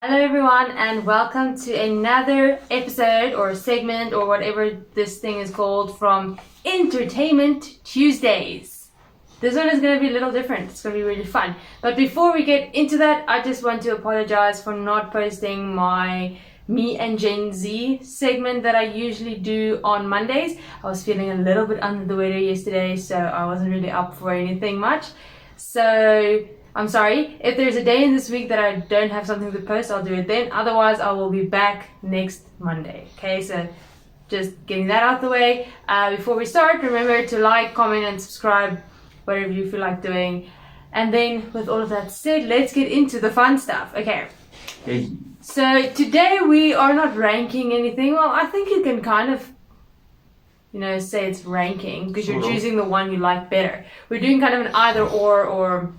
Hello everyone and welcome to another episode or segment or whatever this thing is called from Entertainment Tuesdays. This one is going to be a little different. It's going to be really fun. But before we get into that, I just want to apologize for not posting my Me and Gen Z segment that I usually do on Mondays. I was feeling a little bit under the weather yesterday, so I wasn't really up for anything much. So I'm sorry. If there's a day in this week that I don't have something to post, I'll do it then. Otherwise, I will be back next Monday. Okay, so just getting that out the way. Before we start, remember to like, comment, and subscribe, whatever you feel like doing. And then, with all of that said, let's get into the fun stuff. Okay. Hey. So today we are not ranking anything. Well, I think you can kind of, say it's ranking because you're choosing the one you like better. We're doing kind of an either or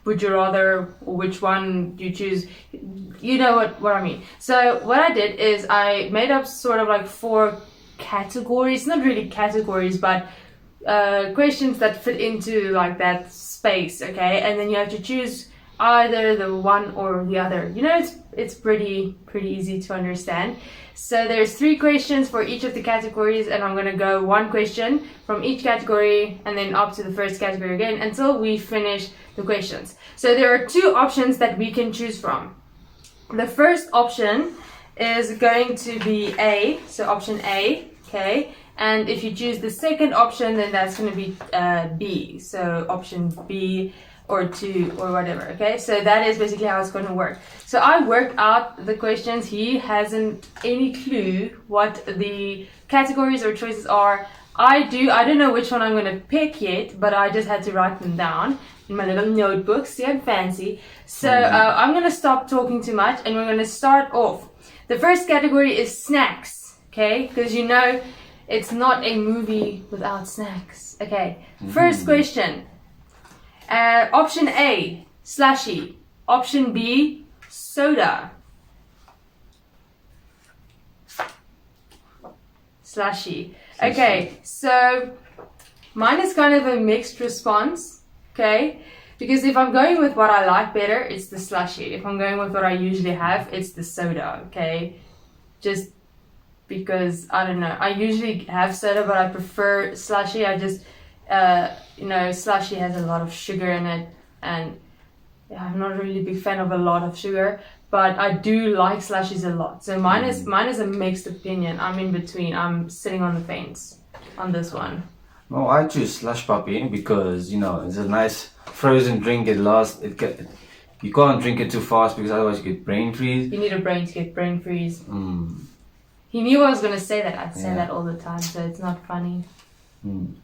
would you rather, or which one you choose. You know what I mean. So what I did is I made up sort of like 4 categories, not really categories, but questions that fit into like that space, okay? And then you have to choose either the one or the other. It's pretty easy to understand. So there's 3 questions for each of the categories, and I'm gonna go 1 question from each category and then up to the first category again until we finish the questions. So there are 2 options that we can choose from. The first option is going to be A, so option A, okay? And if you choose the second option, then that's going to be B, so option B or 2 or whatever, okay? So that is basically how it's going to work. So I worked out the questions. He hasn't any clue what the categories or choices are. I don't know which one I'm going to pick yet, but I just had to write them down in my little notebook. See, I'm fancy. So I'm going to stop talking too much and we're going to start off. The first category is snacks, okay? Because it's not a movie without snacks. Okay, first question. Option A, slushy. Option B, soda. Slushy. Okay, so mine is kind of a mixed response, okay? Because if I'm going with what I like better, it's the slushy. If I'm going with what I usually have, it's the soda, okay? Just because, I don't know, I usually have soda, but I prefer slushy. I just, slushy has a lot of sugar in it, and I'm not really a big fan of a lot of sugar, but I do like slushies a lot. So mine is a mixed opinion. I'm in between. I'm sitting on the fence on this one. No, I choose slush puppy because it's a nice frozen drink. You can't drink it too fast because otherwise you get brain freeze. You need a brain to get brain freeze. He knew I was gonna say that. I'd say that all the time, so it's not funny.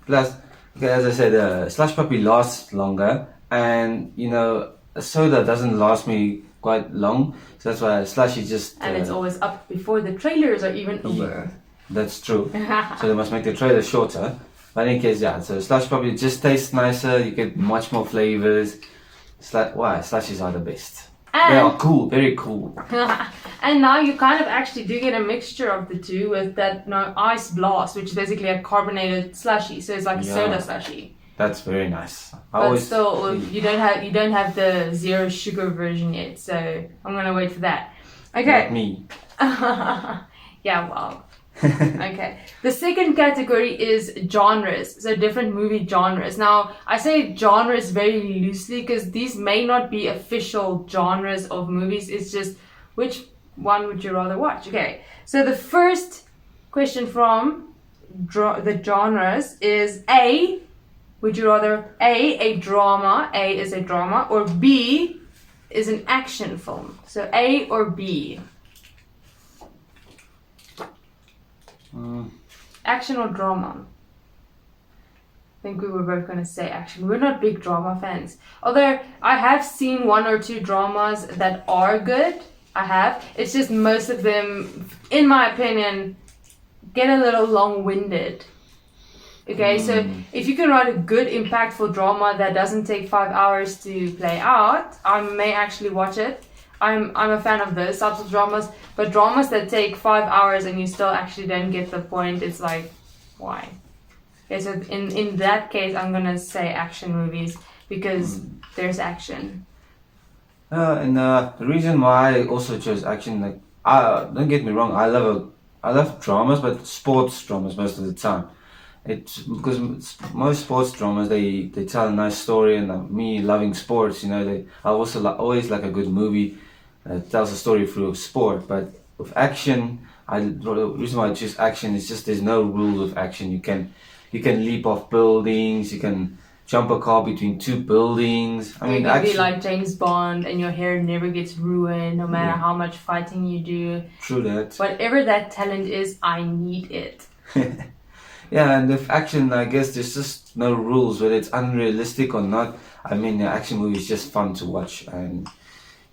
Plus, okay, as I said, slush puppy lasts longer, and a soda doesn't last me quite long, so that's why slushy just. And it's always up before the trailers are even over. That's true. So they must make the trailer shorter. But in any case, so slush puppy just tastes nicer. You get much more flavors. Slushies are the best. They are cool, very cool. And now you kind of actually do get a mixture of the two with that ice blast, which is basically a carbonated slushy. So it's like a soda slushy. That's very nice. Still, you don't have the 0 sugar version yet. So I'm gonna wait for that. Okay. Not me. Yeah. Wow. Okay. The second category is genres, so different movie genres. Now, I say genres very loosely because these may not be official genres of movies. It's just which one would you rather watch? Okay. So the first question from the genres is A. Would you rather a drama? A is a drama, or B is an action film. So A or B. Action or drama? I think we were both going to say action. We're not big drama fans. Although I have seen 1 or 2 dramas that are good. I have. It's just most of them, in my opinion, get a little long-winded. Okay, so if you can write a good, impactful drama that doesn't take 5 hours to play out, I may actually watch it. I'm a fan of those types of dramas, but dramas that take 5 hours and you still actually don't get the point, it's like, why? Okay, so in that case, I'm gonna say action movies because there's action. The reason why I also chose action, like, don't get me wrong, I love dramas, but sports dramas most of the time. It's because most sports dramas they tell a nice story, and me loving sports, I also always like a good movie that tells a story through sport. But with action, the reason why I choose action is just there's no rule with action. You can leap off buildings, you can jump a car between two buildings. You can be like James Bond and your hair never gets ruined no matter how much fighting you do. True that. Whatever that talent is, I need it. Yeah, and with action, I guess there's just no rules, whether it's unrealistic or not. I mean, the action movie is just fun to watch, and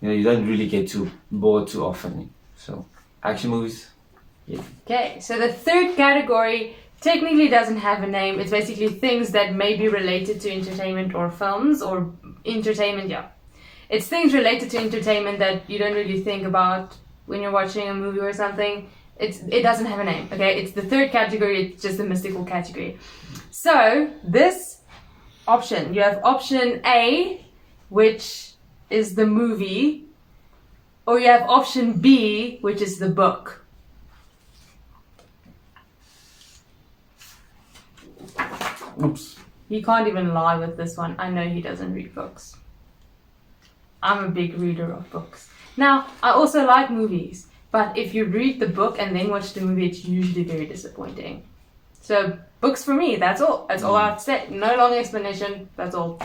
you don't really get too bored too often. So, action movies, yeah. Okay, so the third category technically doesn't have a name. It's basically things that may be related to entertainment or films or entertainment, yeah. It's things related to entertainment that you don't really think about when you're watching a movie or something. It doesn't have a name, okay? It's the third category, it's just a mystical category. So, this option, you have option A, which is the movie, or you have option B, which is the book. Oops. He can't even lie with this one. I know he doesn't read books. I'm a big reader of books. Now, I also like movies. But if you read the book and then watch the movie, it's usually very disappointing. So, books for me, that's all. That's all I have to say. No long explanation, that's all.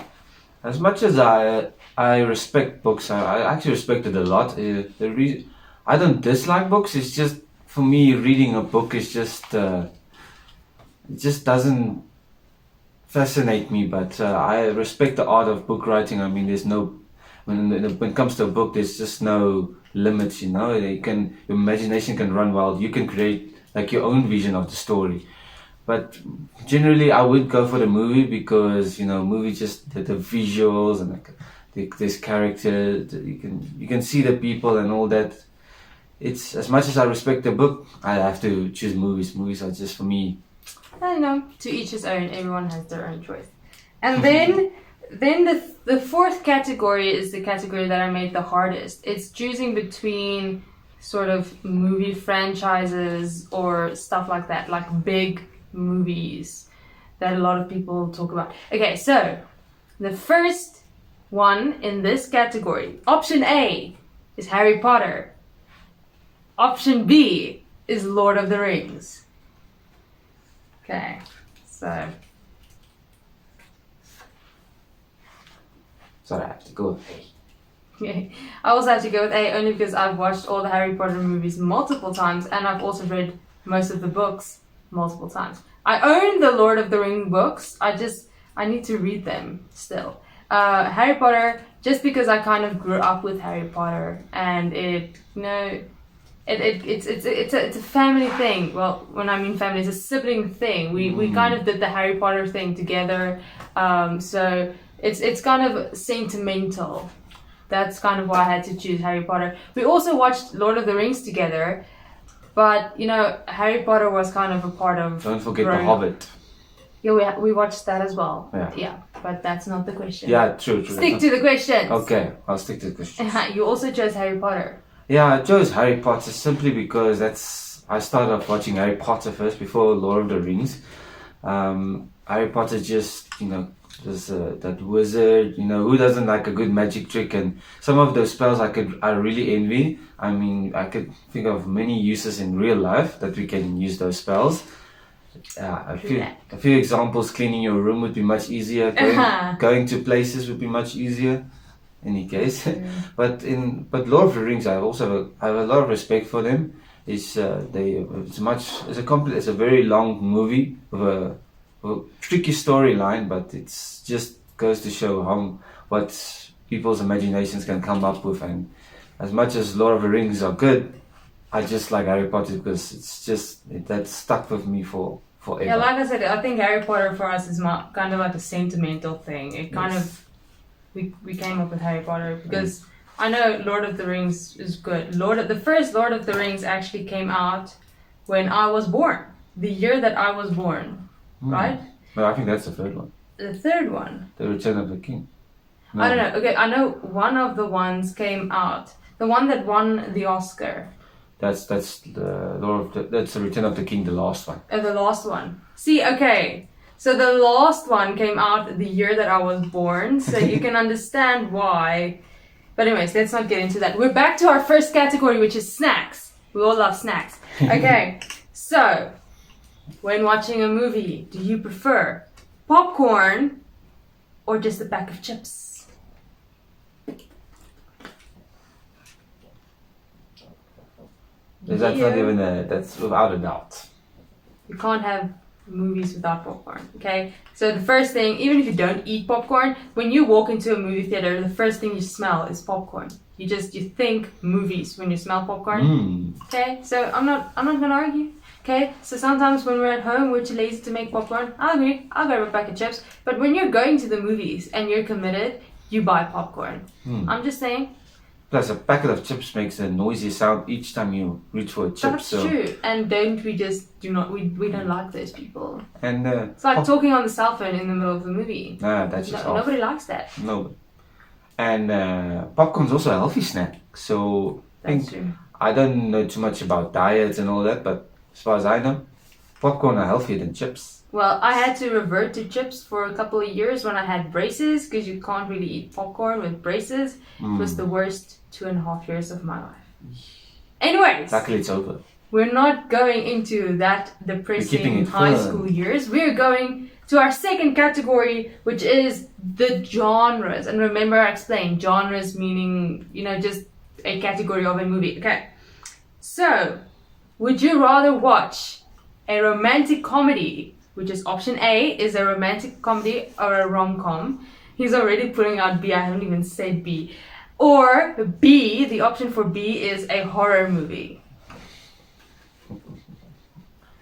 As much as I respect books, I actually respect it a lot. I don't dislike books, it's just, for me, reading a book is just, it just doesn't fascinate me. But I respect the art of book writing. I mean, there's no, when it comes to a book, there's just no limits, your imagination can run wild. You can create like your own vision of the story. But generally I would go for the movie because movie just the visuals and like this character, you can see the people and all that. It's, as much as I respect the book, I have to choose movies. Movies are just, for me, I don't know, to each his own. Everyone has their own choice. And then the fourth category is the category that I made the hardest. It's choosing between sort of movie franchises or stuff like that, like big movies that a lot of people talk about. Okay, so the first one in this category, option A, is Harry Potter. Option B is Lord of the Rings. Okay, so... So I have to go with A. Yeah. I also have to go with A only because I've watched all the Harry Potter movies multiple times and I've also read most of the books multiple times. I own the Lord of the Rings books. I need to read them still. Harry Potter, just because I kind of grew up with Harry Potter and it's a family thing. Well, when I mean family, it's a sibling thing. We kind of did the Harry Potter thing together. So it's kind of sentimental. That's kind of why I had to choose Harry Potter. We also watched Lord of the Rings together, but Harry Potter was kind of a part of. Don't forget The Hobbit. Yeah, we watched that as well. Yeah, but that's not the question. Yeah, true. Stick to the questions. Okay, I'll stick to the questions. You also chose Harry Potter. Yeah, I chose Harry Potter simply because I started off watching Harry Potter first before Lord of the Rings. Harry Potter just, there's that wizard, who doesn't like a good magic trick, and some of those spells I really envy. I mean, I could think of many uses in real life that we can use those spells. A few examples: cleaning your room would be much easier. Going to places would be much easier. Any case, but Lord of the Rings, I have a lot of respect for them. It's a very long movie with a tricky storyline, but it's just goes to show what people's imaginations can come up with. And as much as Lord of the Rings are good, I just like Harry Potter because that's stuck with me forever. Yeah, like I said, I think Harry Potter for us is kind of like a sentimental thing. It kind of we came up with Harry Potter because I know Lord of the Rings is good. The first Lord of the Rings actually came out when I was born, the year that I was born. Right? No, I think that's the third one. The third one? The Return of the King. No. I don't know. Okay, I know one of the ones came out. The one that won the Oscar. That's that's the Return of the King, the last one. The last one. See, okay. So the last one came out the year that I was born, so you can understand why. But anyways, let's not get into that. We're back to our first category, which is snacks. We all love snacks. Okay, so when watching a movie, do you prefer popcorn or just a pack of chips? That's not even that's without a doubt. You can't have movies without popcorn, okay? So the first thing, even if you don't eat popcorn, when you walk into a movie theater, the first thing you smell is popcorn. You think movies when you smell popcorn. Okay? So I'm not gonna argue. Okay? So sometimes when we're at home, we're too lazy to make popcorn. I agree. I'll grab a pack of chips. But when you're going to the movies and you're committed, you buy popcorn. I'm just saying. Plus, a packet of chips makes a noisy sound each time you reach for a chip. That's true. And don't we just do not? We don't like those people. And it's like talking on the cell phone in the middle of the movie. Nah, that's just off. Nobody likes that. No. And popcorn's also a healthy snack. So that's true. I don't know too much about diets and all that, but as far as I know, popcorn are healthier than chips. Well, I had to revert to chips for a couple of years when I had braces, because you can't really eat popcorn with braces. It was the worst 2.5 years of my life. Anyways. Luckily it's over. We're not going into that depressing high school years. We're going to our second category, which is the genres. And remember, I explained genres meaning, just a category of a movie. Okay. So, would you rather watch a romantic comedy, which is option A, is a romantic comedy or a rom-com? He's already putting out B. I haven't even said B. Or B, the option for B is a horror movie.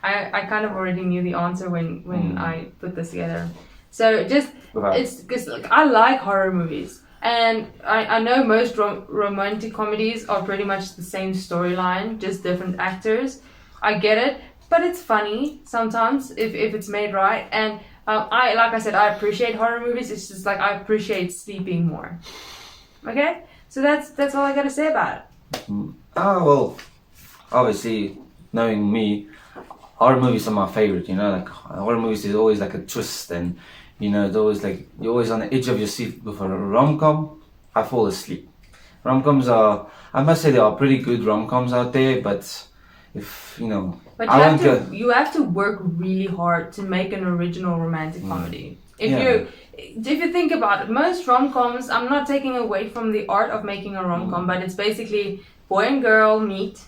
I kind of already knew the answer when I put this together. So it's because I like horror movies. And I know most romantic comedies are pretty much the same storyline, just different actors. I get it. But it's funny sometimes if it's made right. And like I said, I appreciate horror movies. It's just like I appreciate sleeping more. Okay? So that's all I gotta say about it. Well, obviously, knowing me, horror movies are my favorite, like horror movies is always like a twist and, it's always like, you're always on the edge of your seat. With a rom-com, I fall asleep. Rom-coms I must say there are pretty good rom-coms out there, but if, But you have to work really hard to make an original romantic comedy. If you think about it, most rom-coms, I'm not taking away from the art of making a rom-com, but it's basically boy and girl meet.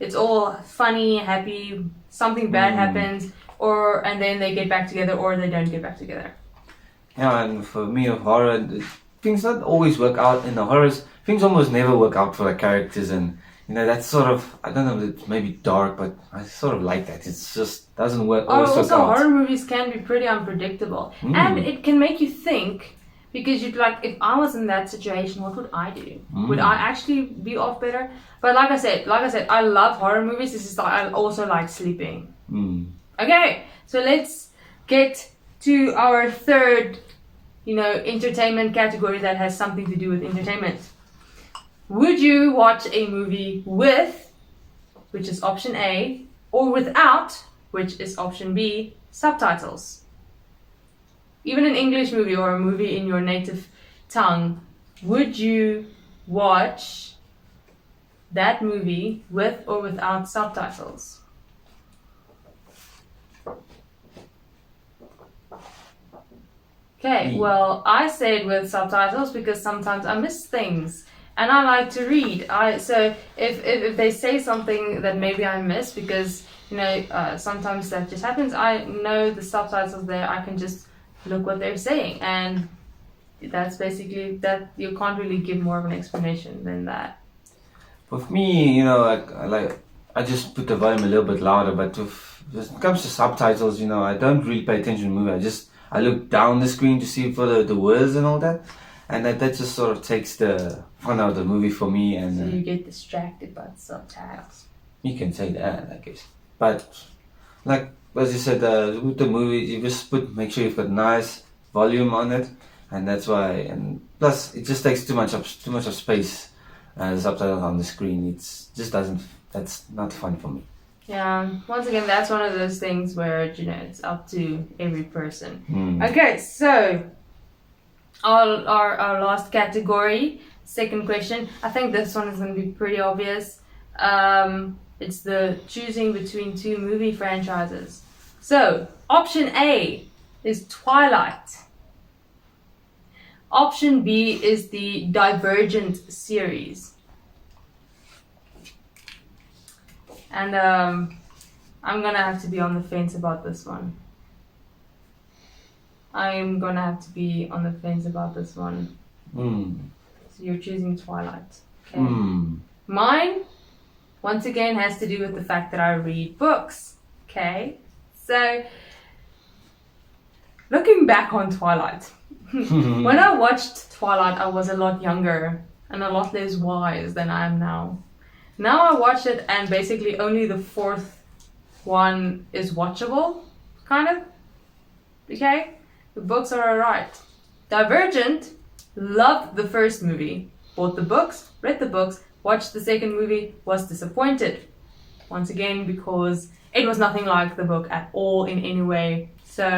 It's all funny, happy, something bad happens, and then they get back together or they don't get back together. Yeah, and for me, of horror, things don't always work out in the horrors. Things almost never work out for the characters, and that's sort of, I don't know, it's maybe dark, but I sort of like that. It's just doesn't work. Always work out. Horror movies can be pretty unpredictable, and it can make you think, because you'd like, if I was in that situation, what would I do? Would I actually be off better? But like I said, I love horror movies. It's just like I also like sleeping. Okay, so let's get to our third, entertainment category that has something to do with entertainment. Would you watch a movie with, which is option A, or without, which is option B, subtitles? Even an English movie or a movie in your native tongue, would you watch that movie with or without subtitles? Okay, well, I say it with subtitles because sometimes I miss things. And I like to read. So if they say something that maybe I miss, because sometimes that just happens, I know the subtitles there. I can just look what they're saying, and that's basically that. You can't really give more of an explanation than that. With me, I just put the volume a little bit louder. But when it comes to subtitles, I don't really pay attention to the movie. I look down the screen to see for the words and all that. And that just sort of takes the fun out of the movie for me. And so you get distracted by the subtitles. You can say that, I guess. But like as you said, with the movie, you just make sure you've got nice volume on it, and that's why. And plus, it just takes too much of space. The subtitles on the screen. It's just doesn't. That's not fun for me. Yeah. Once again, that's one of those things where it's up to every person. Okay, so our last category, second question. I think this one is going to be pretty obvious. It's the choosing between two movie franchises. So, option A is Twilight. Option B is the Divergent series. And I'm gonna have to be on the fence about this one. I'm gonna have to be on the fence about this one. So you're choosing Twilight. Okay. Mine, once again, has to do with the fact that I read books. Okay. So, looking back on Twilight, when I watched Twilight, I was a lot younger and a lot less wise than I am now. Now I watch it and basically only the fourth one is watchable, kind of. Okay? The books are alright. Divergent, loved the first movie. Bought the books, read the books, watched the second movie, was disappointed. Once again, because it was nothing like the book at all in any way. So,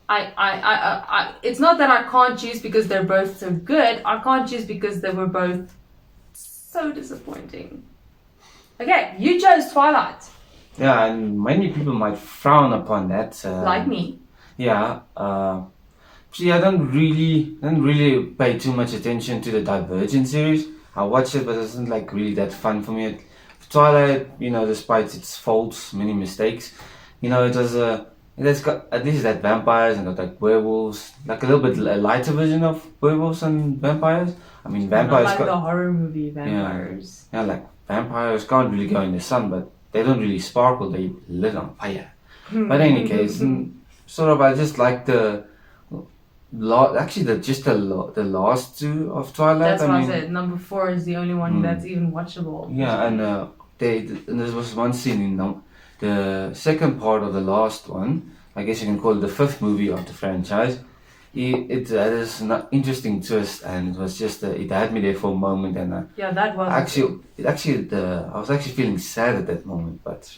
I it's not that I can't choose because they're both so good. I can't choose because they were both so disappointing. Okay, you chose Twilight. Yeah, and many people might frown upon that. Like me. Yeah. See, I don't really pay too much attention to the Divergent series. I watch it, but it isn't like really that fun for me. Twilight, despite its faults, many mistakes, it's got at least that vampires and got like werewolves, like a little bit a lighter version of werewolves and vampires. I mean, vampires. Not like the horror movie vampires. Yeah, like vampires can't really go in the sun, but they don't really sparkle. They lit on fire. But in any case, I just like the last two of Twilight. That's what I said. Number 4 is the only one that's even watchable. Yeah, and there was one scene in the second part of the last one. I guess you can call it the 5th movie of the franchise. It is an interesting twist, and it was just it had me there for a moment, and that was I was actually feeling sad at that moment. But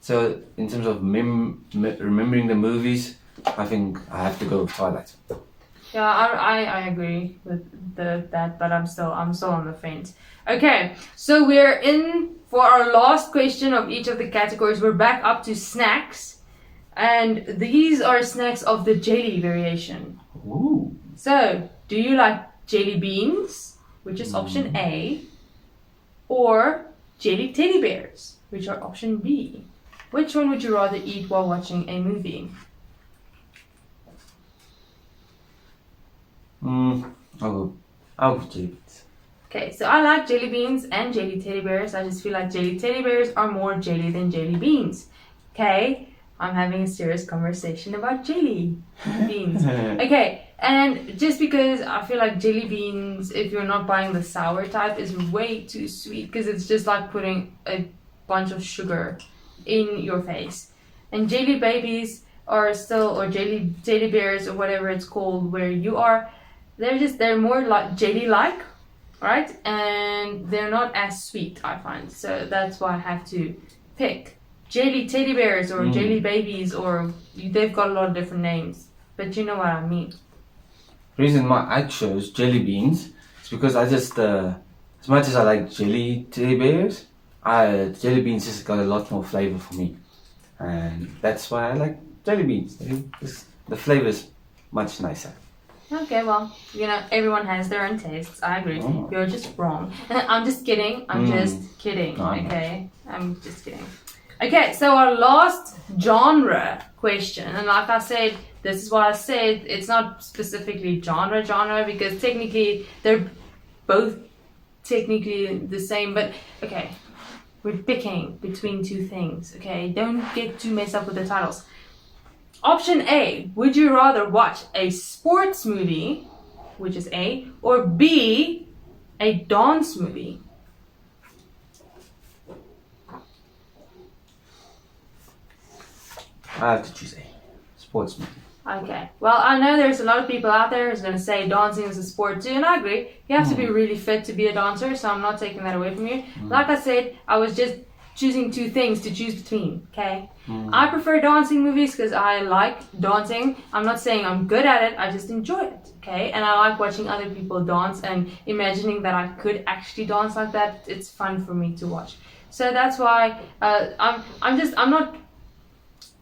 so in terms of remembering the movies, I think I have to go with Twilight. Yeah, I agree with that, but I'm still on the fence. Okay, so we're in for our last question of each of the categories. We're back up to snacks, and these are snacks of the jelly variation. Ooh. So, do you like jelly beans, which is option A, or jelly teddy bears, which are option B? Which one would you rather eat while watching a movie? I'll go jelly beans. Okay, so I like jelly beans and jelly teddy bears. I just feel like jelly teddy bears are more jelly than jelly beans. Okay, I'm having a serious conversation about jelly beans. Okay, and just because I feel like jelly beans, if you're not buying the sour type, is way too sweet because it's just like putting a bunch of sugar in your face. And jelly babies or jelly teddy bears or whatever it's called where you are, they're more like jelly-like, right? And they're not as sweet, I find. So that's why I have to pick jelly teddy bears or jelly babies, or they've got a lot of different names, but you know what I mean. The reason why I chose jelly beans is because I just as much as I like jelly teddy bears, jelly beans just got a lot more flavor for me, and that's why I like jelly beans. The flavor is much nicer. Okay, well, everyone has their own tastes. I agree. Oh. You're just wrong. I'm just kidding. I'm just kidding. No, okay? I'm just kidding. Okay, so our last genre question, and like I said, this is what I said, it's not specifically genre because technically they're both technically the same, but okay, we're picking between two things, okay? Don't get too messed up with the titles. Option A, would you rather watch a sports movie, which is A, or B, a dance movie? I have to choose A. Sports movie. Okay. Well, I know there's a lot of people out there who's going to say dancing is a sport too, and I agree. You have to be really fit to be a dancer, so I'm not taking that away from you. Like I said, I was just choosing two things to choose between, okay? I prefer dancing movies because I like dancing. I'm not saying I'm good at it, I just enjoy it, okay? And I like watching other people dance and imagining that I could actually dance like that. It's fun for me to watch. So that's why I'm not.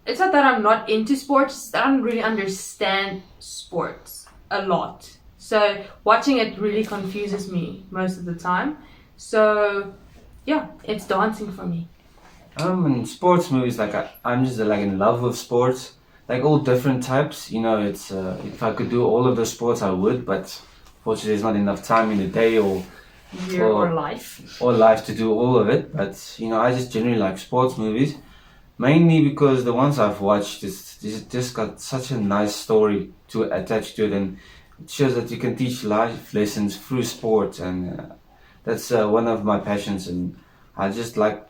It's not that I'm not into sports, it's that I don't really understand sports a lot. So watching it really confuses me most of the time. So yeah, it's dancing for me. In sports movies, like I'm just like in love with sports, like all different types. You know, it's if I could do all of the sports, I would, but fortunately, there's not enough time in the day or life to do all of it. But you know, I just generally like sports movies. Mainly because the ones I've watched is just got such a nice story to attach to it, and it shows that you can teach life lessons through sport, and that's one of my passions. And I just like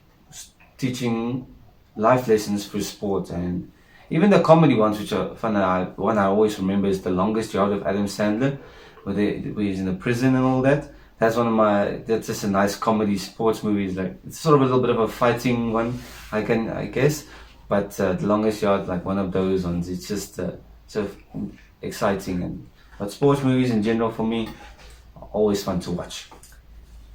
teaching life lessons through sport, and even the comedy ones, which are fun. One I always remember is The Longest Yard of Adam Sandler, where he's in the prison and all that. That's one of my. That's just a nice comedy sports movie. Like it's sort of a little bit of a fighting one, I guess. But The Longest Yard, like one of those ones. It's just so exciting, but sports movies in general for me are always fun to watch.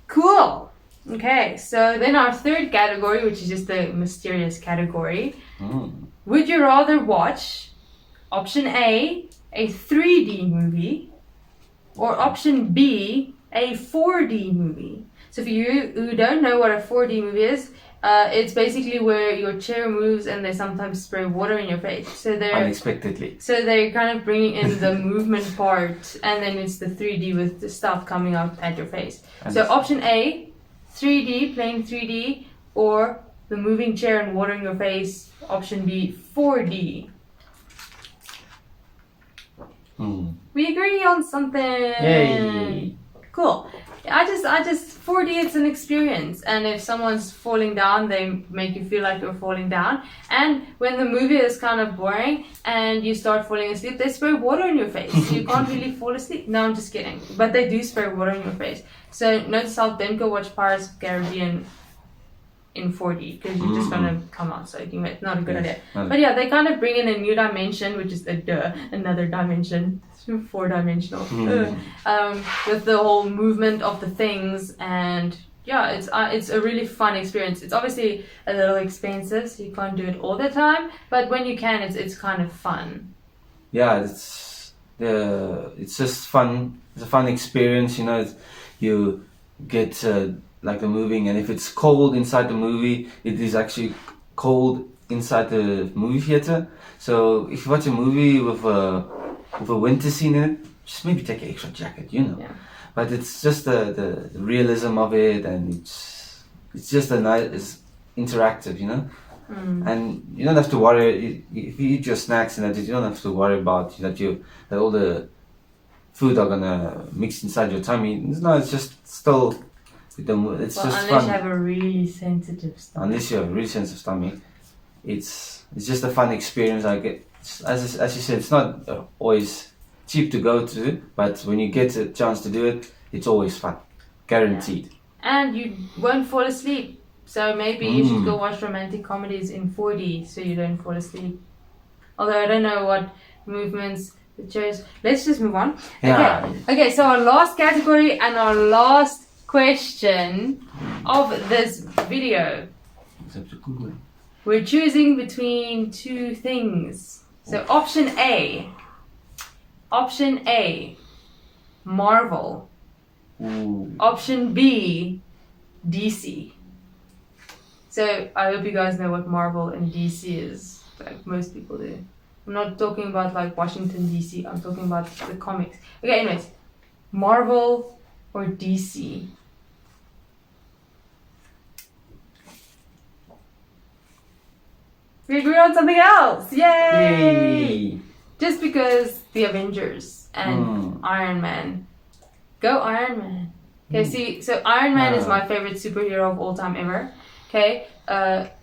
Cool. Okay, so then our third category, which is just the mysterious category. Would you rather watch option A, a 3D movie, or option B, a 4D movie? So for you who don't know what a 4D movie is, it's basically where your chair moves and they sometimes spray water in your face. So they're unexpectedly. So they're kind of bringing in the movement part, and then it's the 3D with the stuff coming out at your face. So option A, 3D, plain 3D, or the moving chair and water in your face. Option B, 4D. We agree on something. Yay! Cool. I just 4D, it's an experience, and if someone's falling down, they make you feel like you're falling down. And when the movie is kind of boring and you start falling asleep, they spray water in your face. You can't really fall asleep. No, I'm just kidding. But they do spray water in your face. So note to self, don't go watch Pirates of the Caribbean in 4D because you're just gonna come out soaking wet. Not a good idea. But yeah, they kind of bring in a new dimension, which is another dimension, 4-dimensional, with the whole movement of the things. And yeah, it's a really fun experience. It's obviously a little expensive, so you can't do it all the time. But when you can, it's kind of fun. Yeah, it's just fun. It's a fun experience. You know, you get. Like the moving, and if it's cold inside the movie, it is actually cold inside the movie theater. So if you watch a movie with a winter scene in it, just maybe take an extra jacket, you know. Yeah. But it's just the realism of it, and it's just it's interactive, you know. And you don't have to worry if you eat your snacks and that. You don't have to worry about that all the food are gonna mix inside your tummy. No, it's just still. It's just unless fun. You have a really sensitive stomach. Unless you have a really sensitive stomach, it's just a fun experience. Like as you said, it's not always cheap to go to, but when you get a chance to do it, it's always fun, guaranteed. Yeah. And you won't fall asleep. So maybe you should go watch romantic comedies in 4D so you don't fall asleep. Although I don't know what movements the chairs. Let's just move on. Yeah. Okay. So our last category and our last question of this video. We're choosing between two things. So option A, Marvel. Option B, DC. So I hope you guys know what Marvel and DC is, like most people do. I'm not talking about like Washington DC, I'm talking about the comics. Okay, anyways, Marvel or DC? We agree on something else! Yay! Just because the Avengers and Iron Man. Go Iron Man. Okay, so Iron Man is my favorite superhero of all time ever. Okay,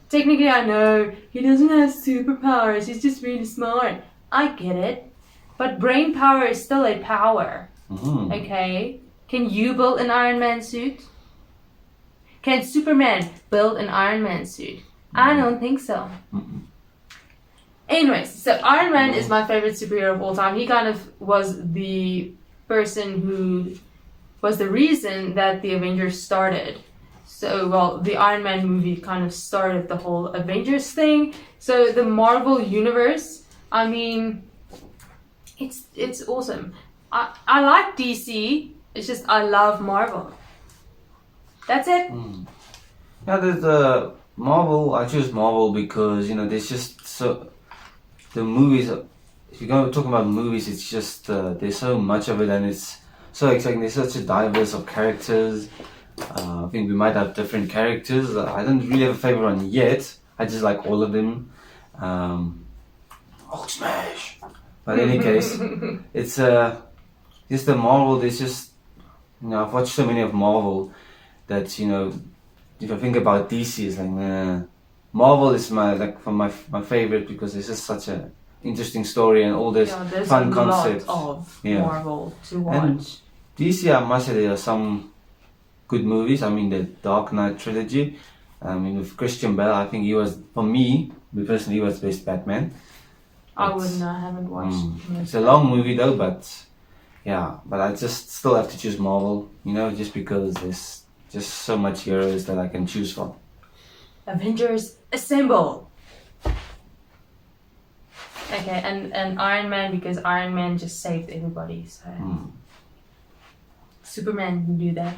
technically I know he doesn't have superpowers, he's just really smart. I get it. But brain power is still a power. Mm-hmm. Okay? Can you build an Iron Man suit? Can Superman build an Iron Man suit? I don't think so. Mm-hmm. Anyways, so Iron Man is my favorite superhero of all time. He kind of was the person who was the reason that the Avengers started. So, well, the Iron Man movie kind of started the whole Avengers thing. So the Marvel Universe, I mean, it's awesome. I like DC, it's just I love Marvel. That's it. Yeah, there's Marvel. I choose Marvel because there's just so the movies. If you're going to talk about movies, it's just there's so much of it, and it's so exciting. There's such a diverse of characters. I think we might have different characters. I don't really have a favorite one yet. I just like all of them. Hulk smash. But in any case, it's just the Marvel. There's just I've watched so many of Marvel that if I think about DC, it's like Marvel is my favorite because it's just such a interesting story and all this fun concepts. Of Marvel to watch. And DC, I must say, there are some good movies. I mean, the Dark Knight trilogy. I mean, with Christian Bale, I think he was, for me personally, he was the best Batman. I haven't watched. It's a long movie though, but I just still have to choose Marvel. Just because there's just so much heroes that I can choose from. Avengers assemble. Okay, and Iron Man because Iron Man just saved everybody. So Superman can do that.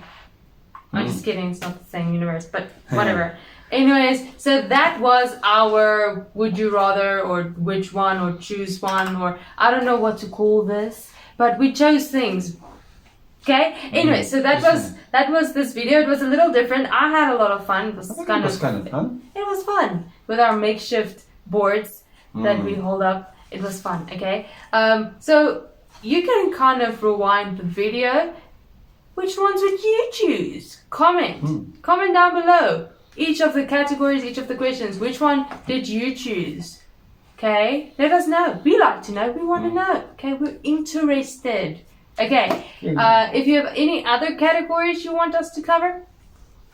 I'm just kidding. It's not the same universe, but whatever. Anyways, so that was our would you rather or which one or choose one or I don't know what to call this, but we chose things. Okay. Anyway, so that was this video. It was a little different. I had a lot of fun. It was kind of fun. It was fun with our makeshift boards that we hold up. It was fun. Okay. So you can kind of rewind the video. Which ones would you choose? Comment down below. Each of the categories, each of the questions. Which one did you choose? Okay. Let us know. We like to know. We want to know. Okay. We're interested. Okay, if you have any other categories you want us to cover,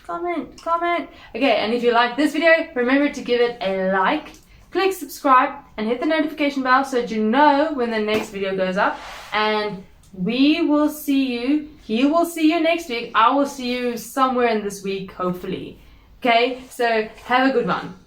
comment. Okay, and if you like this video, remember to give it a like, click subscribe, and hit the notification bell so that you know when the next video goes up. And we will see you, he will see you next week, I will see you somewhere in this week, hopefully. Okay, so have a good one.